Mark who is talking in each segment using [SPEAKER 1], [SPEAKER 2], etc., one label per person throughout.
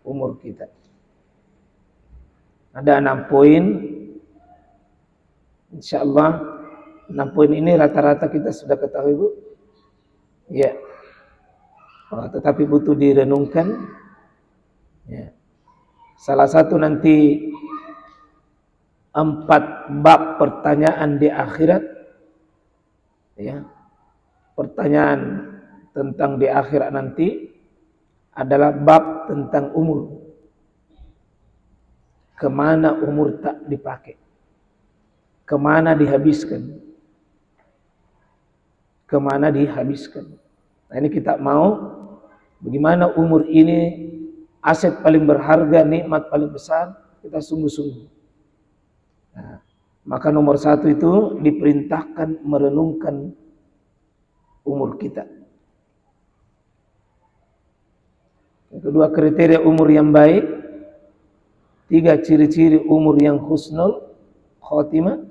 [SPEAKER 1] umur kita. Ada 6 poin. Insyaallah 6 poin ini rata-rata kita sudah ketahui, Bu. Ya. Tetapi butuh direnungkan. Ya. Salah satu nanti 4 bab pertanyaan di akhirat. Ya. Pertanyaan tentang di akhirat nanti adalah bab tentang umur. Kemana umur tak dipakai? Kemana dihabiskan? Kemana dihabiskan? Nah, ini kita mau bagaimana umur ini aset paling berharga, nikmat paling besar, kita sungguh-sungguh. Nah, maka nomor 1 itu diperintahkan merenungkan umur kita. Yang kedua, kriteria umur yang baik. 3 ciri-ciri umur yang husnul khotimah.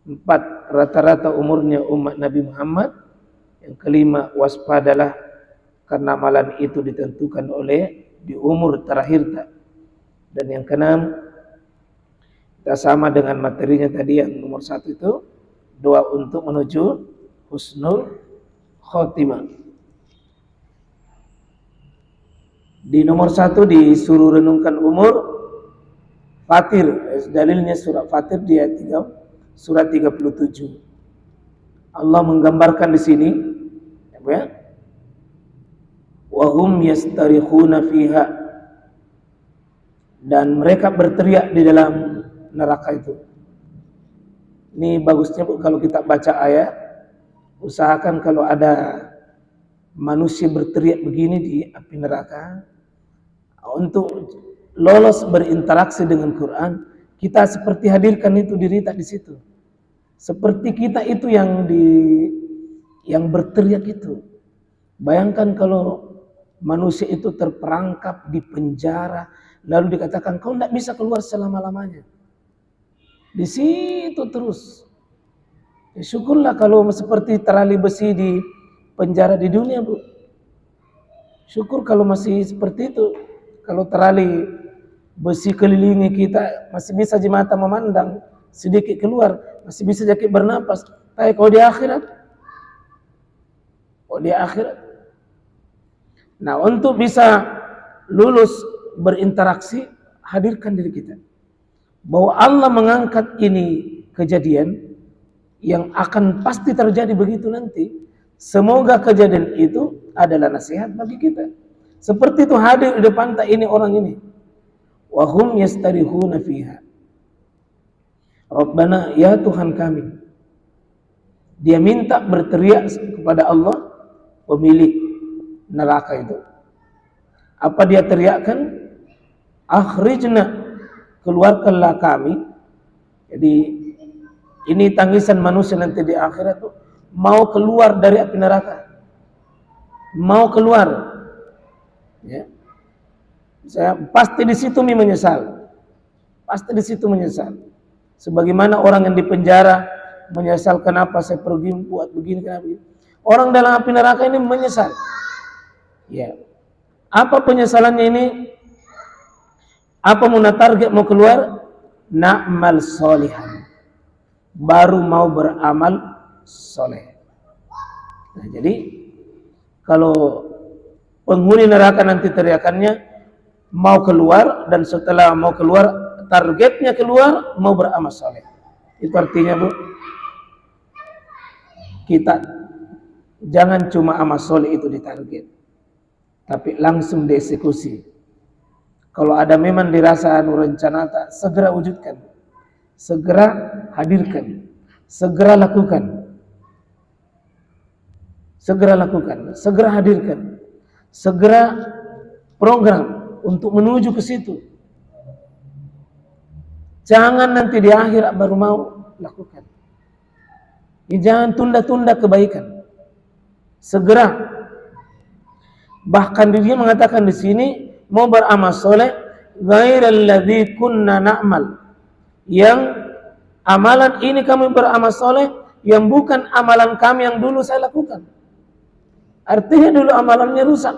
[SPEAKER 1] 4 rata-rata umurnya umat Nabi Muhammad. Yang kelima, waspadalah karena amalan itu ditentukan oleh di umur terakhir. Dan yang keenam, kita sama dengan materinya tadi yang nomor 1 itu, doa untuk menuju husnul khotimah. Di nomor 1 disuruh renungkan umur. Fatir, dalilnya surat Fatir di ayat 3, surat 37. Allah menggambarkan di sini, ya, wa hum yastarikhuna fiha, dan mereka berteriak di dalam neraka itu. Ini bagusnya, Bu, kalau kita baca ayat, usahakan kalau ada manusia berteriak begini di api neraka, untuk lolos berinteraksi dengan Quran, kita seperti hadirkan itu diri tak di situ. Seperti kita itu yang berteriak itu. Bayangkan kalau manusia itu terperangkap di penjara, lalu dikatakan kau tidak bisa keluar selama-lamanya. Di situ terus. Ya, syukurlah kalau seperti terali besi di penjara di dunia, Bu. Syukur kalau masih seperti itu. Kalau terali besi kelilingi kita, masih bisa mata memandang, sedikit keluar, masih bisa jadi bernapas. Tapi kalau di akhirat, nah, untuk bisa lulus berinteraksi, hadirkan diri kita bahwa Allah mengangkat ini kejadian yang akan pasti terjadi begitu nanti. Semoga kejadian itu adalah nasihat bagi kita. Seperti itu hadir di depan ini orang ini. Wa hum yastarihuna fiha. Rabbana, ya Tuhan kami. Dia minta berteriak kepada Allah, pemilik neraka itu. Apa dia teriakkan? Akhrijna, keluarkanlah kami. Jadi ini tangisan manusia nanti di akhirat tuh, mau keluar dari api neraka. Mau keluar. Ya. Saya pasti di situ menyesal. Pasti di situ menyesal. Sebagaimana orang yang di penjara menyesal kenapa saya pergi buat begini, kenapa begini. Orang dalam api neraka ini menyesal. Ya. Apa penyesalannya ini? Apa mau target mau keluar? Na'mal solihan. Baru mau beramal soleh. Nah, jadi kalau penghuni neraka nanti teriakannya mau keluar, dan setelah mau keluar targetnya keluar mau beramal soleh. Itu artinya, Bu, kita jangan cuma amal soleh itu ditarget, tapi langsung dieksekusi. Kalau ada memang dirasa rencana, segera wujudkan, segera hadirkan, segera lakukan, segera hadirkan, segera program untuk menuju ke situ. Jangan nanti di akhir baru mau lakukan. Jangan tunda-tunda kebaikan. Segera. Bahkan dia mengatakan di sini mau beramal soleh, ghairal ladzi kunna na'mal. Yang amalan ini kami beramal soleh yang bukan amalan kami yang dulu saya lakukan. Artinya dulu amalannya rusak.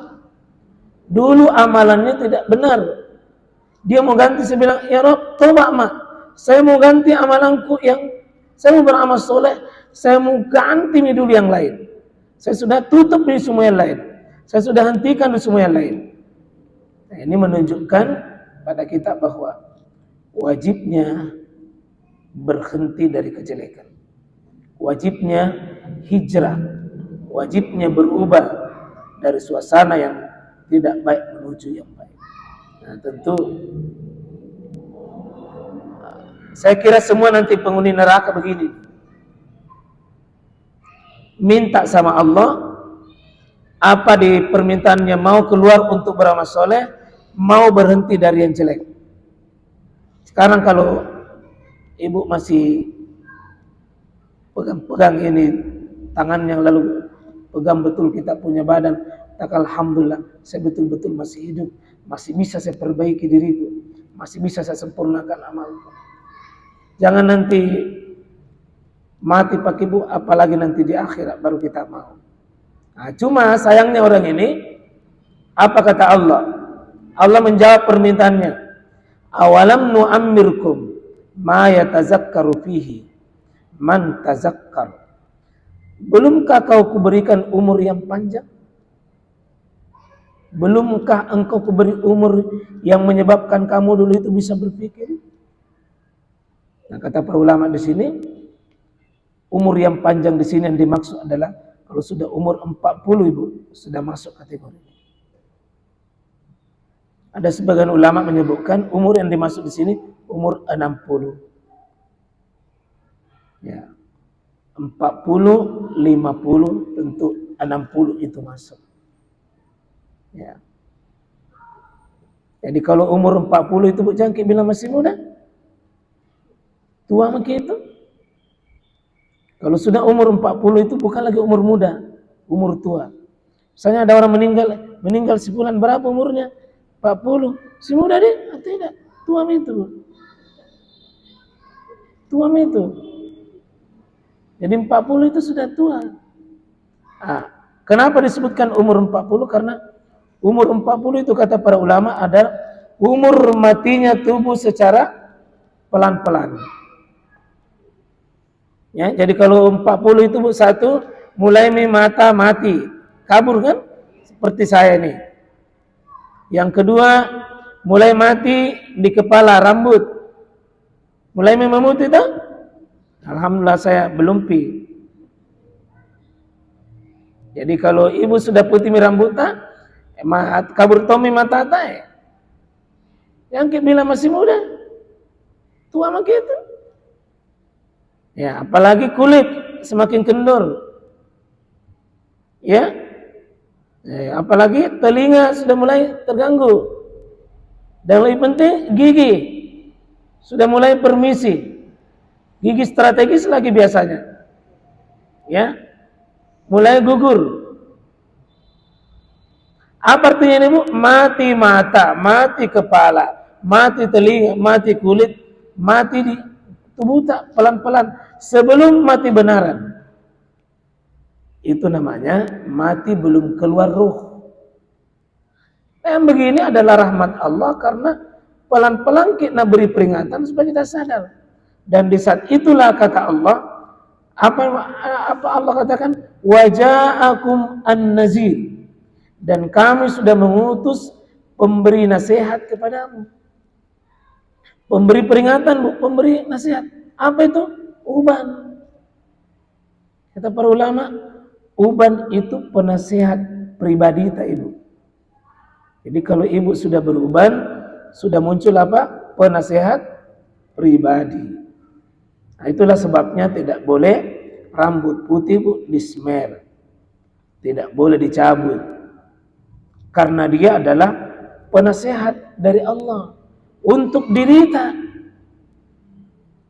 [SPEAKER 1] Dulu amalannya tidak benar. Dia mau ganti, saya bilang, ya Rob, toba mak. Saya mau ganti amalanku saya mau beramal soleh, saya mau ganti dulu yang lain. Saya sudah tutup di semua yang lain. Saya sudah hentikan di semua yang lain. Nah, ini menunjukkan pada kita bahwa wajibnya berhenti dari kejelekan. Wajibnya hijrah. Wajibnya berubah dari suasana yang tidak baik menuju yang baik. Nah, tentu saya kira semua nanti penghuni neraka begini. Minta sama Allah apa di permintaannya, mau keluar untuk beramal soleh, mau berhenti dari yang jelek. Sekarang kalau ibu masih pegang-pegang ini tangannya, lalu pegang betul kita punya badan, tak, alhamdulillah saya betul-betul masih hidup, masih bisa saya perbaiki diriku, masih bisa saya sempurnakan amalku. Jangan nanti mati pak ibu, apalagi nanti di akhirat baru kita mau. Nah, cuma sayangnya orang ini, apa kata Allah? Allah menjawab permintaannya. Awalam nu'ammirkum ma yatazakkaru fihi man tazakkar. Belumkah kau kuberikan umur yang panjang? Belumkah engkau kuberi umur yang menyebabkan kamu dulu itu bisa berpikir? Nah, kata para ulama di sini, umur yang panjang di sini yang dimaksud adalah kalau sudah umur 40 ibu, sudah masuk kategori. Ada sebagian ulama menyebutkan umur yang dimaksud di sini umur 60. Ya. 40, 50, tentu 60 itu masuk. Ya. Jadi kalau umur 40 itu Bu Jangki bilang masih muda, tua begitu. Kalau sudah umur 40 itu bukan lagi umur muda, umur tua. Misalnya ada orang meninggal sebulan, berapa umurnya? 40. Si muda dia? Tidak, tua itu. Tua itu. Jadi 40 itu sudah tua. Nah, kenapa disebutkan umur 40? Karena umur 40 itu kata para ulama adalah umur matinya tubuh secara pelan-pelan. Ya, jadi kalau 40 itu satu, mulai mata mati, kabur kan? Seperti saya nih. Yang kedua, mulai mati di kepala, rambut. Mulai memutih itu? Alhamdulillah saya belum pi. Jadi kalau ibu sudah putih rambut tak, kabur tomi mata tak. Yang bilang masih muda, tua macam itu. Ya, apalagi kulit semakin kendor. Ya, apalagi telinga sudah mulai terganggu. Dan lebih penting gigi sudah mulai permisi. Gigi strategis lagi biasanya. Ya. Mulai gugur. Apa artinya ini Bu? Mati mata, mati kepala, mati telinga, mati kulit, mati di tubuh tak pelan-pelan sebelum mati benaran. Itu namanya mati belum keluar ruh. Yang begini adalah rahmat Allah karena pelan-pelan kita beri peringatan supaya kita sadar. Dan di saat itulah kata Allah, apa Allah katakan? Waja'akum an-nazir. Dan kami sudah mengutus pemberi nasihat kepadamu. Pemberi peringatan, Bu, pemberi nasihat. Apa itu? Uban. Kata para ulama, uban itu penasihat pribadi tak ibu. Jadi kalau ibu sudah beruban, sudah muncul apa? Penasihat pribadi. Nah, itulah sebabnya tidak boleh rambut putih Bu dismer. Tidak boleh dicabut. Karena dia adalah penasihat dari Allah untuk diri kita.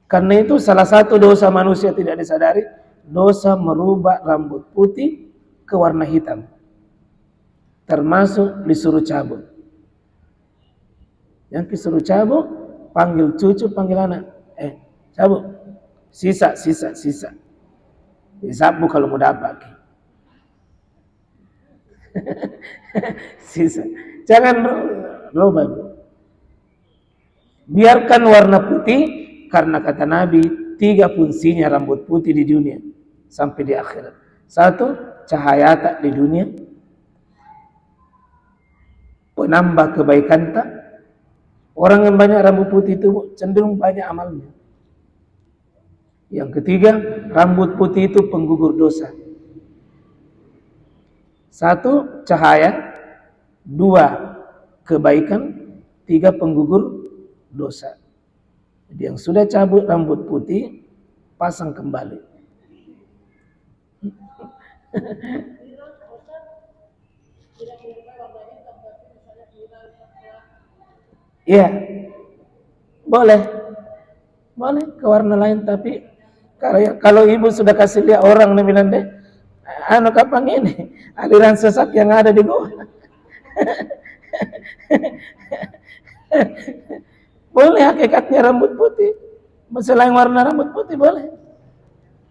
[SPEAKER 1] Karena itu salah satu dosa manusia tidak disadari, dosa merubah rambut putih ke warna hitam. Termasuk disuruh cabut. Yang disuruh cabut, panggil cucu, panggil anak. Cabut. Sisa. Disapu kalau mau dapat. Sisa. Jangan rubah. Biarkan warna putih, karena kata Nabi 3 fungsinya rambut putih di dunia sampai di akhirat. 1, cahaya tak di dunia, penambah kebaikan tak. Orang yang banyak rambut putih itu cenderung banyak amalnya. Yang ketiga, rambut putih itu penggugur dosa. 1, cahaya. 2, kebaikan. 3, penggugur dosa. Jadi yang sudah cabut rambut putih, pasang kembali. Iya, boleh ke warna lain, tapi kalau ibu sudah kasih lihat orang nih bilang deh, anu kapan ini aliran sesat yang ada di gua. Boleh hakikatnya rambut putih, selain warna rambut putih boleh.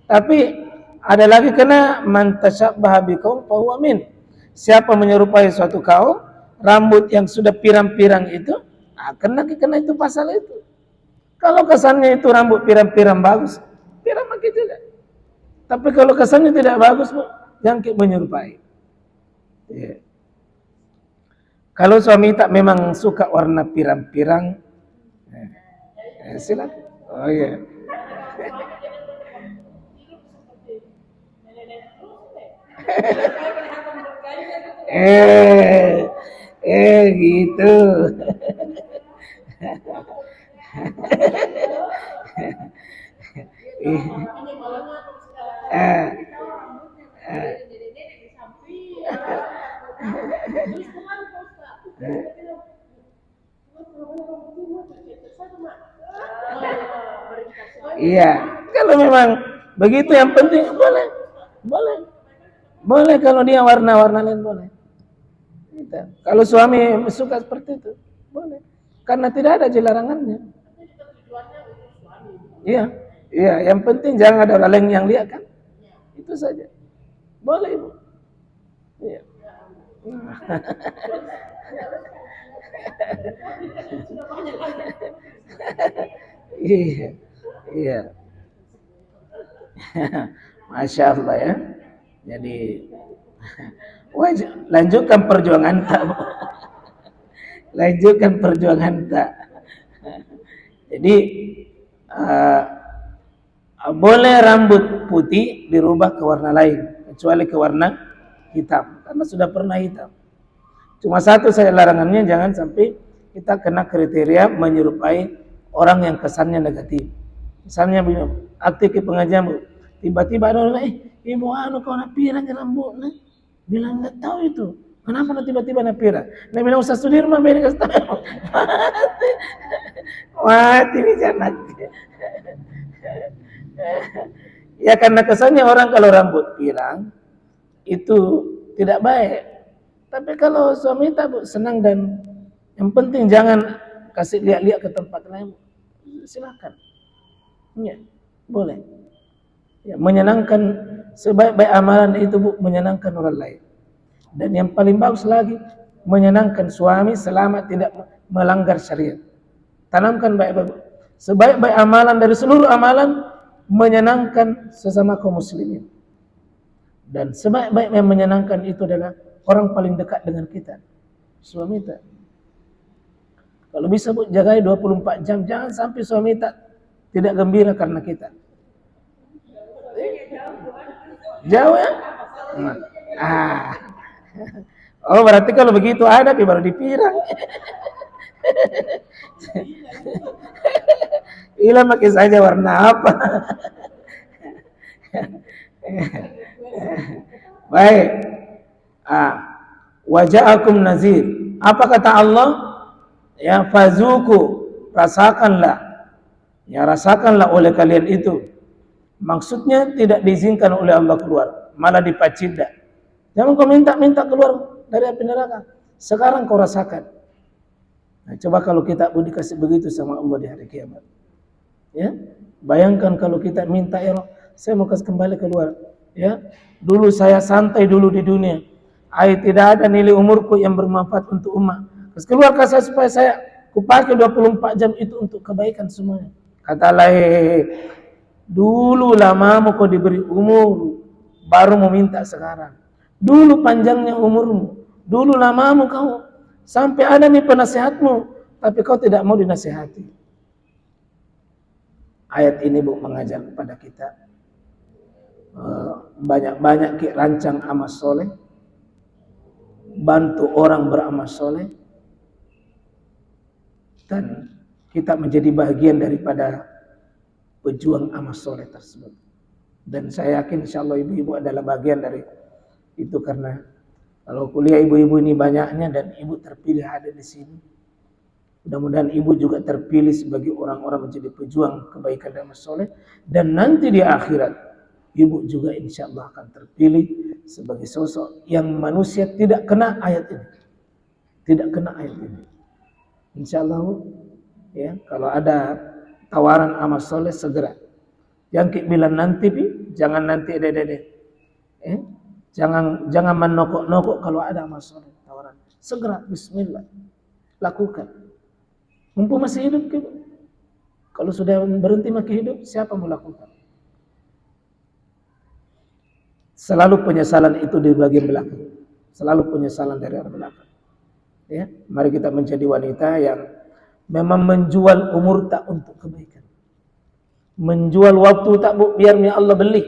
[SPEAKER 1] Tapi ada lagi, kena man tasyabbaha biqaum fa huwa min. Siapa menyerupai suatu kaum, rambut yang sudah pirang-pirang itu, kena itu pasal itu. Kalau kesannya itu rambut pirang-pirang bagus, pirang pakai juga. Tapi kalau kesannya tidak bagus, jangan menyerupai. Ya. Kalau suami tak memang suka warna pirang-pirang, silakan. Oh iya. Gitu. Iya, kalau memang begitu yang penting boleh kalau dia warna-warna lain boleh. Kalau suami suka seperti itu boleh, karena tidak ada larangannya. Iya, yang penting jangan ada orang lain yang lihat kan, itu saja. Boleh ibu. Iya. Iya. Masya Allah ya. Jadi lanjutkan perjuangan tak. Lanjutkan perjuangan tak. Jadi boleh rambut putih dirubah ke warna lain, kecuali ke warna hitam, karena sudah pernah hitam. Cuma satu saja larangannya, jangan sampai kita kena kriteria menyerupai orang yang kesannya negatif. Misalnya aktif ke pengajian, tiba-tiba ada orang, ibu anu kau nak pirang rambut, bilang nggak tahu itu. Kenapa nak tiba-tiba nak pirang? Nah bilang Ustaz Sudirman beri kasih tahu. Mati nih jangan. Ya karena kesannya orang kalau rambut pirang itu tidak baik. Tapi kalau suami tak senang dan yang penting jangan kasih lihat-lihat ke tempat lain, silakan. Ya, boleh. Ya, menyenangkan, sebaik-baik amalan itu menyenangkan orang lain. Dan yang paling bagus lagi, menyenangkan suami selama tidak melanggar syariat. Tanamkan baik-baik. Sebaik-baik amalan dari seluruh amalan menyenangkan sesama kaum muslimin. Dan sebaik-baik yang menyenangkan itu adalah orang paling dekat dengan kita, suami kita. Kalau bisa jagai 24 jam, jangan sampai suami tidak gembira karena kita. Jauh ya? Oh berarti kalau begitu ada baru dipirang. Ilah pakai saja warna apa? Baik. Waja'akum nazir. Apa kata Allah? Ya fazuku, rasakanlah. Ya rasakanlah oleh kalian itu. Maksudnya tidak diizinkan oleh Allah keluar, malah dipacinda. Jangan kau minta keluar dari api neraka. Sekarang kau rasakan. Nah, coba kalau kita dikasih begitu sama Allah di hari kiamat. Ya, bayangkan kalau kita minta, ya Allah, saya mau kasih kembali keluar. Ya, dulu saya santai dulu di dunia. Tidak ada nilai umurku yang bermanfaat untuk umat. Terus keluarkan saya supaya saya kupakai 24 jam itu untuk kebaikan semuanya. Kata Allah, dulu lamamu kau diberi umur, baru mau minta sekarang. Dulu panjangnya umurmu, dulu lamamu kau, sampai ada nih penasehatmu, tapi kau tidak mau dinasihati. Ayat ini Bu mengajar kepada kita banyak-banyak rancang amal soleh, bantu orang beramal soleh, dan kita menjadi bagian daripada pejuang amal soleh tersebut. Dan saya yakin insya Allah ibu-ibu adalah bagian dari itu, karena kalau kuliah ibu-ibu ini banyaknya dan ibu terpilih ada di sini. Mudah-mudahan ibu juga terpilih sebagai orang-orang menjadi pejuang kebaikan dan amal soleh, dan nanti di akhirat ibu juga insya Allah akan terpilih sebagai sosok yang manusia tidak kena ayat ini, tidak kena ayat ini. Insya Allah ya, kalau ada tawaran amal soleh segera. Yang bilang nanti jangan nanti dede. Jangan menokok-nokok kalau ada amal soleh tawaran. Segera bismillah lakukan. Mumpung masih hidup gitu. Kalau sudah berhenti makin hidup, siapa mau lakukan? Selalu penyesalan itu di bagian belakang. Selalu penyesalan dari arah belakang. Ya, mari kita menjadi wanita yang memang menjual umur tak untuk kebaikan. Menjual waktu tak Bu, biarnya Allah beli.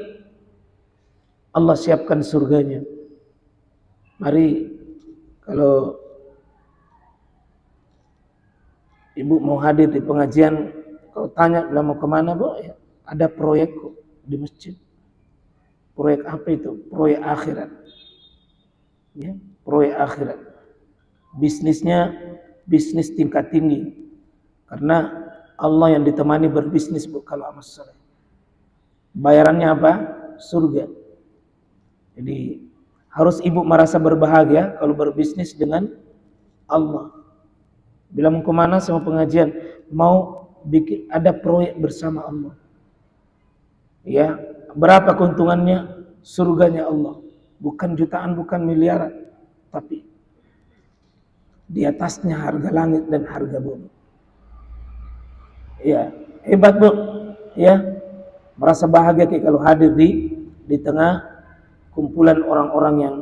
[SPEAKER 1] Allah siapkan surganya. Mari kalau ibu mau hadir di pengajian, kalau tanya bilang mau kemana Bu, ya, ada proyek di masjid. Proyek apa itu? Proyek akhirat. Ya, proyek akhirat. Bisnisnya bisnis tingkat tinggi. Karena Allah yang ditemani berbisnis Bu kalau amal soleh. Bayarannya apa? Surga. Jadi harus ibu merasa berbahagia kalau berbisnis dengan Allah. Bilang mau kemana sama pengajian, mau bikin ada proyek bersama Allah. Ya, berapa keuntungannya? Surganya Allah. Bukan jutaan, bukan miliaran, tapi di atasnya harga langit dan harga bumi. Ya, hebat Bu. Ya, merasa bahagia kalau hadir di tengah kumpulan orang-orang yang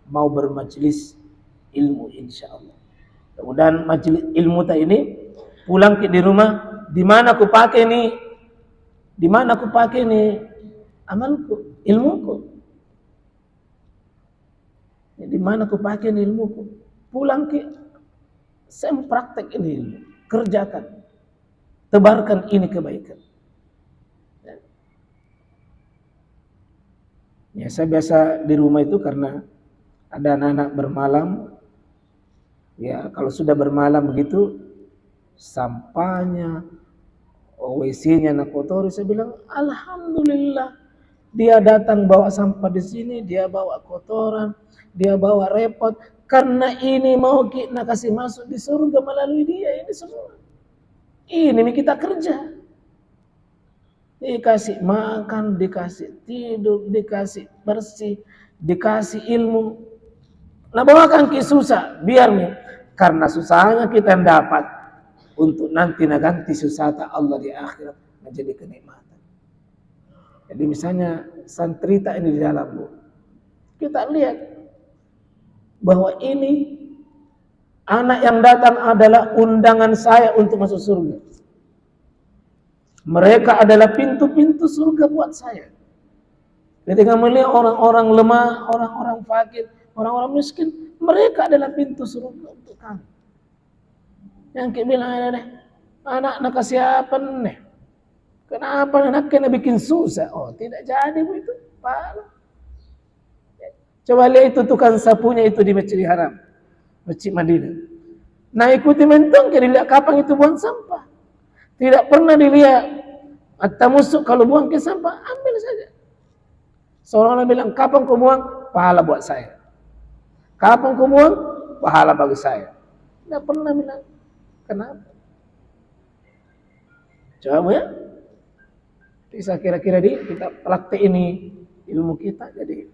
[SPEAKER 1] mau bermajelis ilmu insya Allah. Mudah-mudahan majelis ilmu tak ini pulang ke di rumah, di mana aku pakai nih? Di mana aku pakai nih amalku, ilmuku? Di mana aku pakai nih ilmuku? Pulang ke saya praktek ini ilmu, kerjakan, tebarkan ini kebaikan. Ya, saya biasa di rumah itu karena ada anak-anak bermalam. Ya, kalau sudah bermalam begitu, sampahnya, WC-nya nak kotor, saya bilang, alhamdulillah, dia datang bawa sampah di sini, dia bawa kotoran, dia bawa repot, karena ini mau kita kasih masuk di surga melalui dia ini semua. Ini kita kerja. Dikasih makan, dikasih tidur, dikasih bersih, dikasih ilmu. Nah, bawakan ke susah, biar nih. Karena susahnya kita dapat untuk nanti ganti susah Allah di akhirat menjadi kenikmatan. Jadi misalnya santrita ini di dalam Bu, kita lihat bahwa ini anak yang datang adalah undangan saya untuk masuk surga. Mereka adalah pintu-pintu surga buat saya. Ketika melihat orang-orang lemah, orang-orang fakir, orang-orang miskin, mereka adalah pintu surga untuk kami. Yang kita bilang, anak kasih apa nih? Kenapa anak kena bikin susah? Oh, tidak jadi begitu. Coba lihat itu tukang sapunya itu di Masjidil Haram, Masjid Madinah. Nah, ikuti mentong, dilihat kapan itu buang sampah. Tidak pernah dilihat atau musuk kalau buang ke sampah, ambil saja. Seorang bilang, kapan kau buang? Pahala buat saya. Kapan kau buang? Pahala bagi saya. Tidak pernah bilang. Kenapa? Coba ya. Bisa kira-kira kita praktek ini ilmu kita jadi